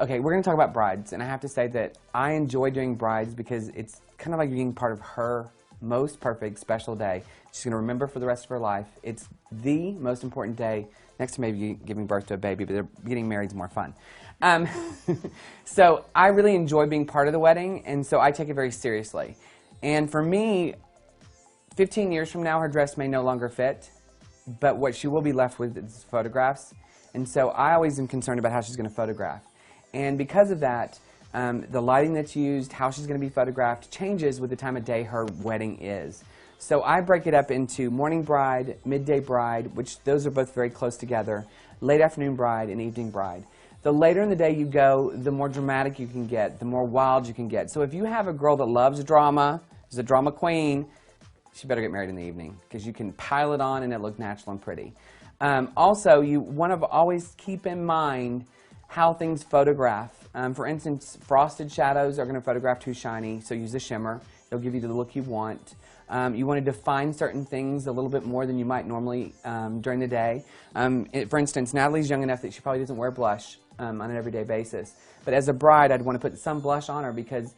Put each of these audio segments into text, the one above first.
Okay, we're going to talk about brides, and I have to say that I enjoy doing brides because it's kind of like being part of her most perfect special day. She's going to remember for the rest of her life. It's the most important day, next to maybe giving birth to a baby, but getting married is more fun. So I really enjoy being part of the wedding, and so I take it very seriously. And for me, 15 years from now, her dress may no longer fit, but what she will be left with is photographs. And so I always am concerned about how she's going to photograph. And because of that, the lighting that's used, how she's going to be photographed, changes with the time of day her wedding is. So I break it up into morning bride, midday bride, which those are both very close together, late afternoon bride, and evening bride. The later in the day you go, the more dramatic you can get, the more wild you can get. So if you have a girl that loves drama, is a drama queen, she better get married in the evening, because you can pile it on and it looks natural and pretty. Also, you want to always keep in mind how things photograph. For instance, frosted shadows are going to photograph too shiny, so use a shimmer. It'll give you the look you want. You want to define certain things a little bit more than you might normally during the day. For instance, Natalie's young enough that she probably doesn't wear blush on an everyday basis. But as a bride, I'd want to put some blush on her because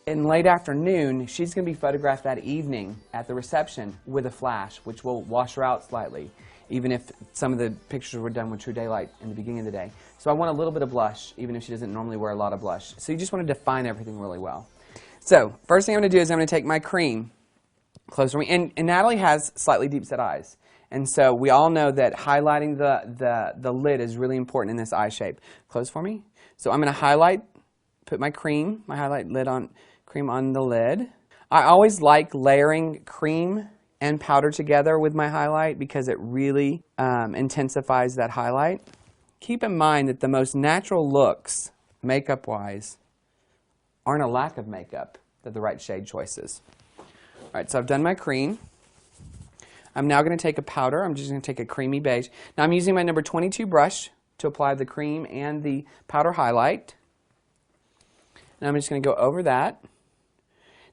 in late afternoon, she's going to be photographed that evening at the reception with a flash, which will wash her out slightly, even if some of the pictures were done with true daylight in the beginning of the day. So I want a little bit of blush, even if she doesn't normally wear a lot of blush. So you just want to define everything really well. So first thing I'm going to do is I'm going to take my cream, close for me, and Natalie has slightly deep set eyes. And so we all know that highlighting the lid is really important in this eye shape. Close for me. So I'm going to highlight, put my cream, my highlight lid on, cream on the lid. I always like layering cream and powder together with my highlight because it really intensifies that highlight. Keep in mind that the most natural looks, makeup-wise, aren't a lack of makeup. They're the right shade choices. All right, so I've done my cream. I'm now going to take a powder. I'm just going to take a creamy beige. Now I'm using my number 22 brush to apply the cream and the powder highlight. And I'm just going to go over that.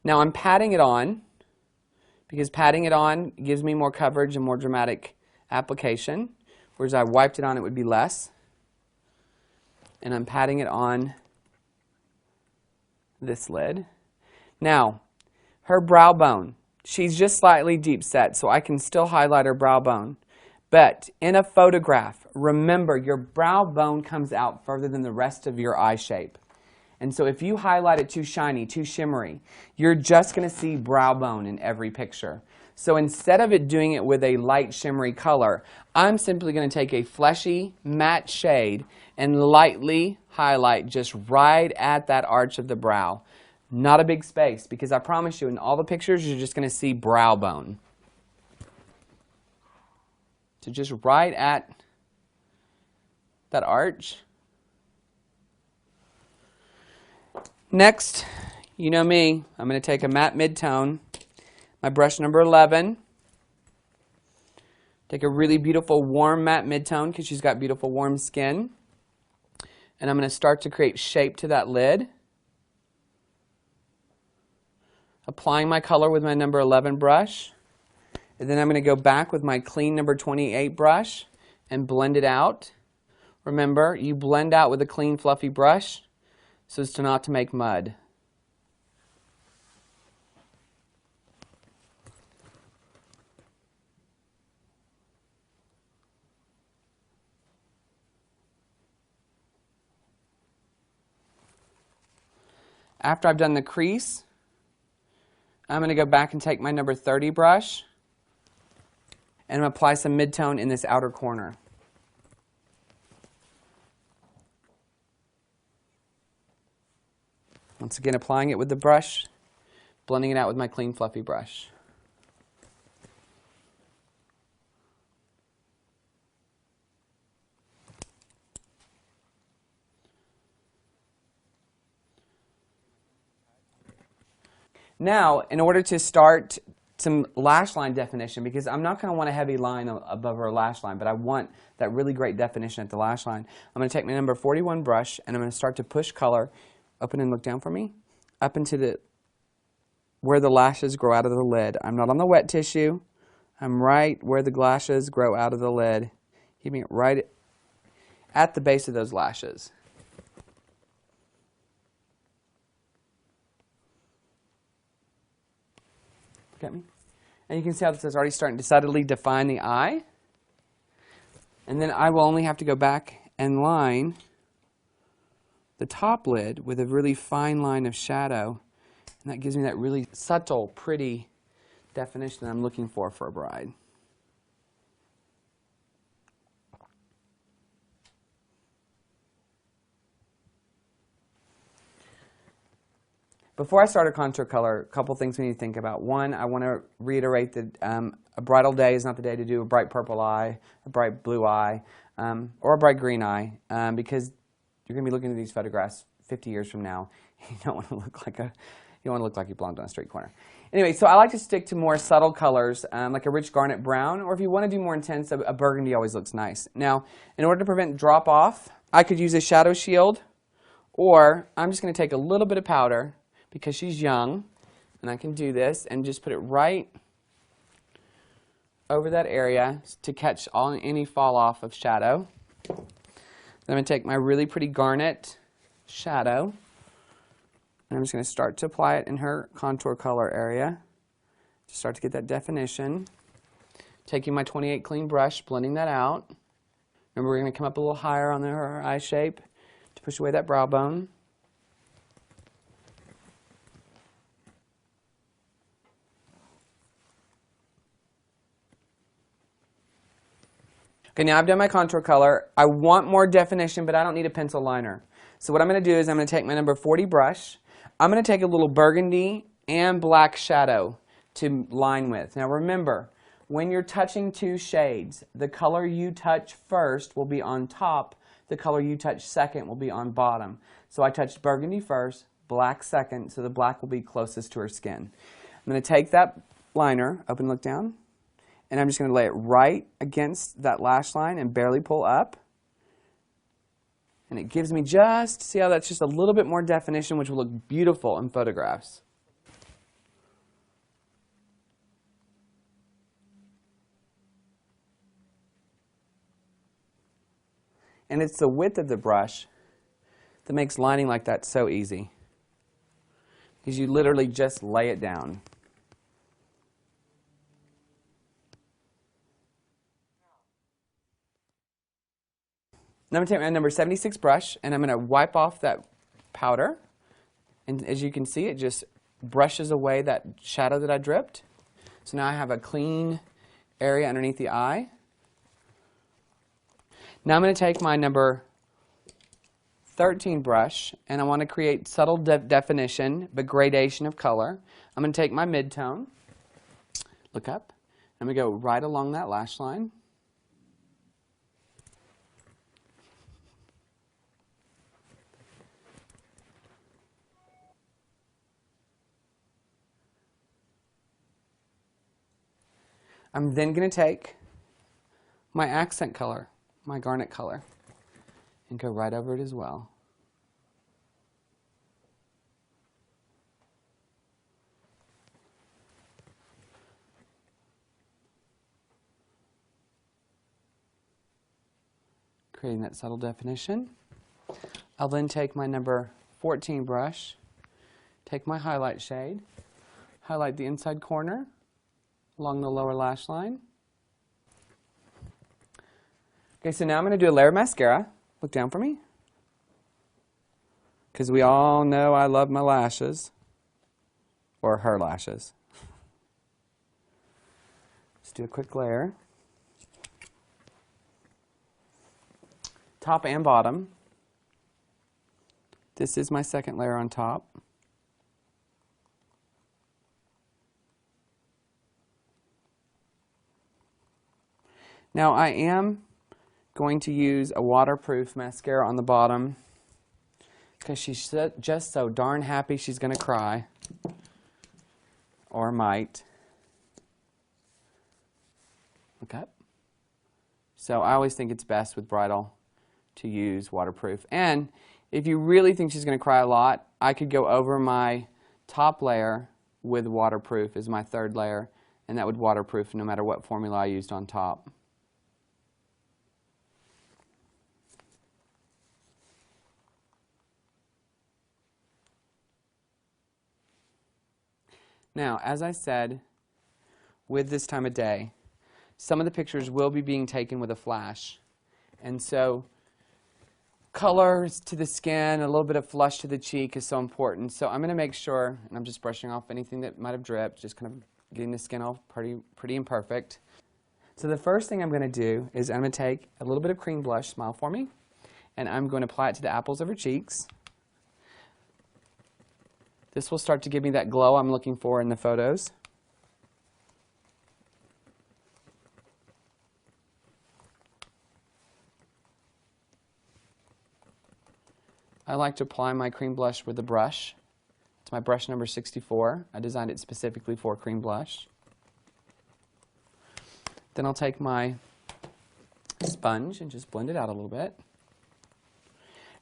Now I'm patting it on because patting it on gives me more coverage and more dramatic application, whereas I wiped it on it would be less. And I'm patting it on this lid. Now, her brow bone. She's just slightly deep set, so I can still highlight her brow bone. But in a photograph, remember your brow bone comes out further than the rest of your eye shape. And so if you highlight it too shiny, too shimmery, you're just going to see brow bone in every picture. So instead of doing it with a light shimmery color, I'm simply going to take a fleshy matte shade and lightly highlight just right at that arch of the brow. Not a big space, because I promise you in all the pictures you're just going to see brow bone. So just right at that arch. Next, you know me, I'm going to take a matte mid-tone, my brush number 11. Take a really beautiful warm matte mid-tone because she's got beautiful warm skin. And I'm going to start to create shape to that lid. Applying my color with my number 11 brush. And then I'm going to go back with my clean number 28 brush and blend it out. Remember, you blend out with a clean fluffy brush so as to not to make mud. After I've done the crease, I'm going to go back and take my number 30 brush and apply some mid-tone in this outer corner. Once again, applying it with the brush, blending it out with my clean fluffy brush. Now, in order to start some lash line definition, because I'm not going to want a heavy line above her lash line, but I want that really great definition at the lash line. I'm going to take my number 41 brush, and I'm going to start to push color, open and look down for me, up into where the lashes grow out of the lid. I'm not on the wet tissue. I'm right where the lashes grow out of the lid, keeping it right at the base of those lashes. Look at me. And you can see how this is already starting to subtly define the eye. And then I will only have to go back and line the top lid with a really fine line of shadow. And that gives me that really subtle, pretty definition that I'm looking for a bride. Before I start a contour color, a couple things we need to think about. One, I want to reiterate that a bridal day is not the day to do a bright purple eye, a bright blue eye, or a bright green eye, because you're going to be looking at these photographs 50 years from now. You don't want to look like you belonged on a street corner. Anyway, so I like to stick to more subtle colors, like a rich garnet brown, or if you want to do more intense, a burgundy always looks nice. Now, in order to prevent drop off, I could use a shadow shield, or I'm just going to take a little bit of powder, because she's young, and I can do this and just put it right over that area to catch any fall off of shadow. Then I'm going to take my really pretty garnet shadow, and I'm just going to start to apply it in her contour color area to start to get that definition. Taking my 28 clean brush, blending that out. Remember, we're going to come up a little higher on her eye shape to push away that brow bone. Okay, now I've done my contour color. I want more definition, but I don't need a pencil liner. So what I'm going to do is I'm going to take my number 40 brush. I'm going to take a little burgundy and black shadow to line with. Now remember, when you're touching two shades, the color you touch first will be on top. The color you touch second will be on bottom. So I touched burgundy first, black second, so the black will be closest to her skin. I'm going to take that liner, open and look down, and I'm just going to lay it right against that lash line and barely pull up. And it gives me just, see how that's just a little bit more definition, which will look beautiful in photographs. And it's the width of the brush that makes lining like that so easy, because you literally just lay it down. Now I'm going to take my number 76 brush, and I'm going to wipe off that powder. And as you can see, it just brushes away that shadow that I dripped. So now I have a clean area underneath the eye. Now I'm going to take my number 13 brush, and I want to create subtle definition, but gradation of color. I'm going to take my mid-tone, look up, I'm going to go right along that lash line. I'm then going to take my accent color, my garnet color, and go right over it as well. Creating that subtle definition. I'll then take my number 14 brush, take my highlight shade, highlight the inside corner along the lower lash line. Okay, so now I'm going to do a layer of mascara. Look down for me. Because we all know I love my lashes. Or her lashes. Let's do a quick layer. Top and bottom. This is my second layer on top. Now I am going to use a waterproof mascara on the bottom because she's just so darn happy she's going to cry. Or might. Look up. So I always think it's best with bridal to use waterproof. And if you really think she's going to cry a lot, I could go over my top layer with waterproof as my third layer, and that would waterproof no matter what formula I used on top. Now, as I said, with this time of day, some of the pictures will be being taken with a flash. And so colors to the skin, a little bit of flush to the cheek is so important. So I'm going to make sure, and I'm just brushing off anything that might have dripped, just kind of getting the skin all pretty and perfect. So the first thing I'm going to do is I'm going to take a little bit of cream blush, smile for me, and I'm going to apply it to the apples of her cheeks. This will start to give me that glow I'm looking for in the photos. I like to apply my cream blush with a brush. It's my brush number 64. I designed it specifically for cream blush. Then I'll take my sponge and just blend it out a little bit.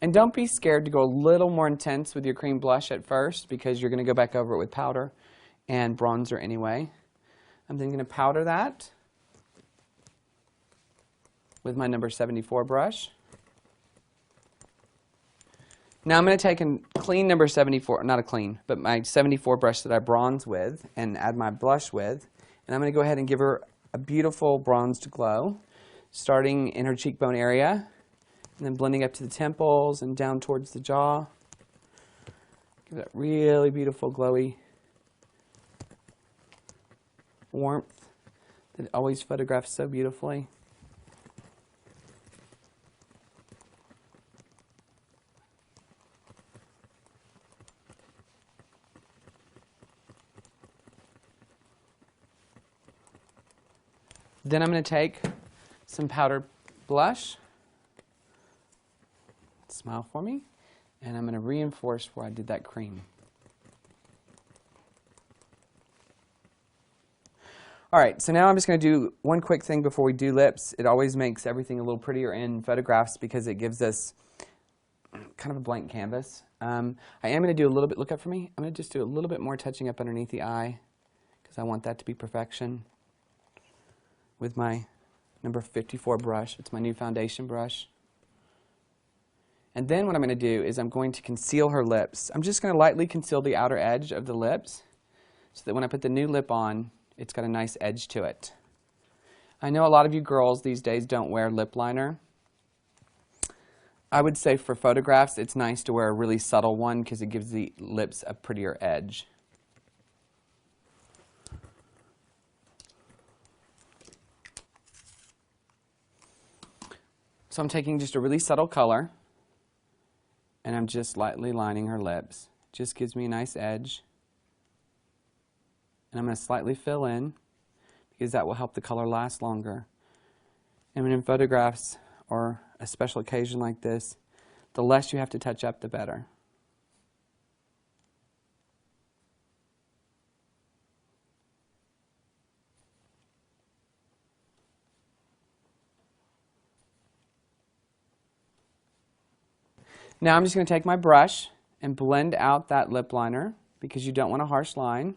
And don't be scared to go a little more intense with your cream blush at first, because you're going to go back over it with powder and bronzer anyway. I'm then going to powder that with my number 74 brush. Now I'm going to take a clean number 74, not a clean, but my 74 brush that I bronze with and add my blush with. And I'm going to go ahead and give her a beautiful bronzed glow, starting in her cheekbone area, and then blending up to the temples and down towards the jaw. Give that really beautiful glowy warmth that always photographs so beautifully. Then I'm going to take some powder blush, smile for me, and I'm going to reinforce where I did that cream. All right, so now I'm just going to do one quick thing before we do lips. It always makes everything a little prettier in photographs because it gives us kind of a blank canvas. I am going to do a little bit, look up for me, I'm going to just do a little bit more touching up underneath the eye because I want that to be perfection. With my number 54 brush. It's my new foundation brush. And then what I'm going to do is I'm going to conceal her lips. I'm just going to lightly conceal the outer edge of the lips so that when I put the new lip on, it's got a nice edge to it. I know a lot of you girls these days don't wear lip liner. I would say for photographs it's nice to wear a really subtle one because it gives the lips a prettier edge. So I'm taking just a really subtle color, and I'm just lightly lining her lips. Just gives me a nice edge. And I'm going to slightly fill in, because that will help the color last longer. And when in photographs, or a special occasion like this, the less you have to touch up, the better. Now I'm just going to take my brush and blend out that lip liner because you don't want a harsh line.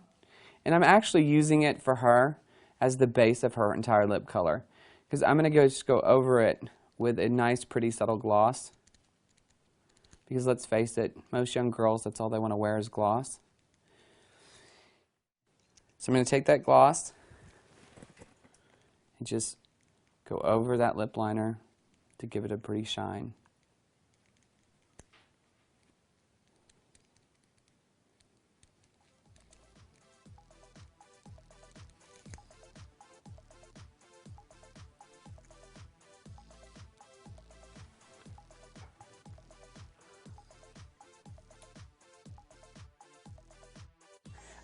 And I'm actually using it for her as the base of her entire lip color because I'm going to just go over it with a nice pretty subtle gloss because let's face it, most young girls, that's all they want to wear is gloss. So I'm going to take that gloss and just go over that lip liner to give it a pretty shine.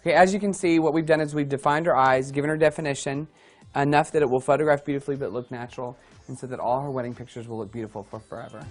Okay, as you can see, what we've done is we've defined her eyes, given her definition, enough that it will photograph beautifully but look natural, and so that all her wedding pictures will look beautiful for forever.